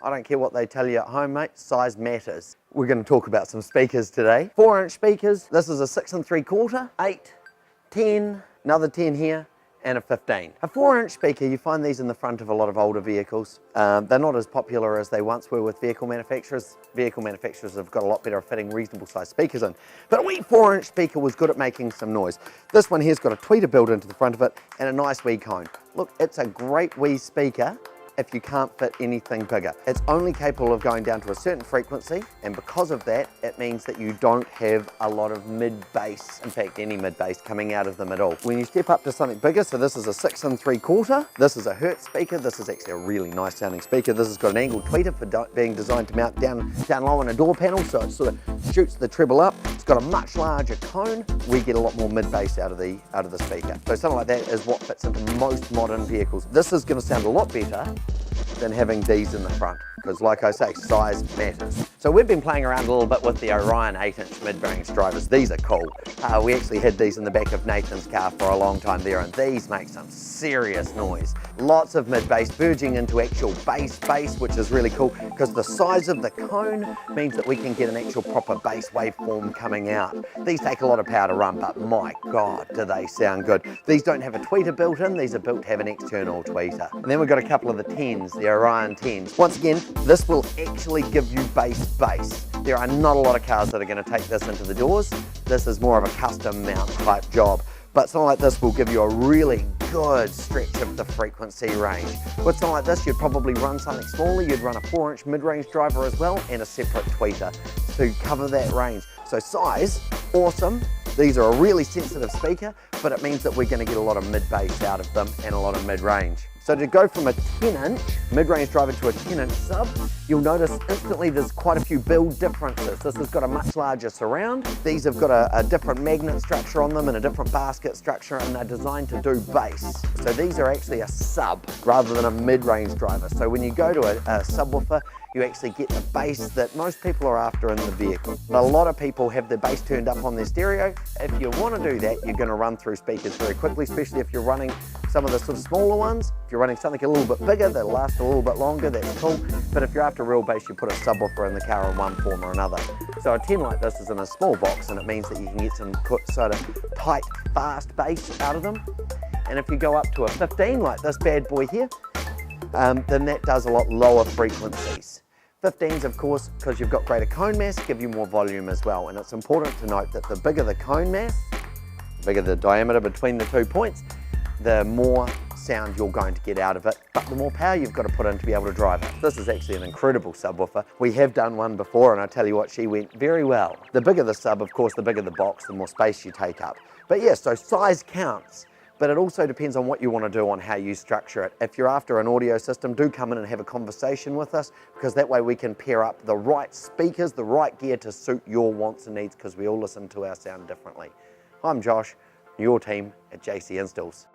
I don't care what they tell you at home, mate, size matters. We're going to talk about some speakers today. 4-inch speakers, this is a 6 3/4, 8, 10, another 10 here, and a 15. A 4-inch speaker, you find these in the front of a lot of older vehicles. They're not as popular as they once were with vehicle manufacturers. Vehicle manufacturers have got a lot better at fitting reasonable sized speakers in. But a wee 4-inch speaker was good at making some noise. This one here's got a tweeter built into the front of it and a nice wee cone. Look, it's a great wee speaker if you can't fit anything bigger. It's only capable of going down to a certain frequency, and because of that, it means that you don't have a lot of mid-bass, in fact any mid-bass coming out of them at all. When you step up to something bigger, so this is a 6 3/4, this is a Hertz speaker, this is actually a really nice sounding speaker. This has got an angled tweeter for being designed to mount down low on a door panel, so it sort of shoots the treble up. It's got a much larger cone. We get a lot more mid-bass out of the speaker. So something like that is what fits into most modern vehicles. This is going to sound a lot better than having these in the front, because like I say, size matters. So we've been playing around a little bit with the Orion 8-inch mid-range drivers. These are cool. We actually had these in the back of Nathan's car for a long time there, and these make some serious noise. Lots of mid-bass verging into actual bass, which is really cool, because the size of the cone means that we can get an actual proper bass waveform coming out. These take a lot of power to run, but my God, do they sound good. These don't have a tweeter built in, these are built to have an external tweeter. And then we've got a couple of the 10s, the Orion 10s. Once again, this will actually give you bass. There are not a lot of cars that are going to take this into the doors. This is more of a custom mount type job. But something like this will give you a really good stretch of the frequency range. With something like this, you'd probably run something smaller. You'd run a 4-inch mid-range driver as well, and a separate tweeter to cover that range. So size, awesome. These are a really sensitive speaker, but it means that we're going to get a lot of mid-bass out of them and a lot of mid-range. So to go from a 10-inch mid-range driver to a 10-inch sub, you'll notice instantly there's quite a few build differences. This has got a much larger surround. These have got a different magnet structure on them and a different basket structure, and they're designed to do bass. So these are actually a sub rather than a mid-range driver. So when you go to a subwoofer, you actually get the bass that most people are after in the vehicle. But a lot of people have their bass turned up on their stereo. If you want to do that, you're going to run through speakers very quickly, especially if you're running some of the sort of smaller ones. If you're running something a little bit bigger, that'll last a little bit longer, that's cool. But if you're after real bass, you put a subwoofer in the car in one form or another. So a 10 like this is in a small box, and it means that you can get some sort of tight, fast bass out of them. And if you go up to a 15 like this bad boy here, then that does a lot lower frequencies. 15s, of course, because you've got greater cone mass, give you more volume as well. And it's important to note that the bigger the cone mass, the bigger the diameter between the 2 points, the more sound you're going to get out of it, but the more power you've got to put in to be able to drive it. This is actually an incredible subwoofer. We have done one before, and I tell you what, she went very well. The bigger the sub, of course, the bigger the box, the more space you take up. But yeah, so size counts. But it also depends on what you want to do, on how you structure it. If you're after an audio system, do come in and have a conversation with us, because that way we can pair up the right speakers, the right gear to suit your wants and needs, because we all listen to our sound differently. I'm Josh, your team at JC Installs.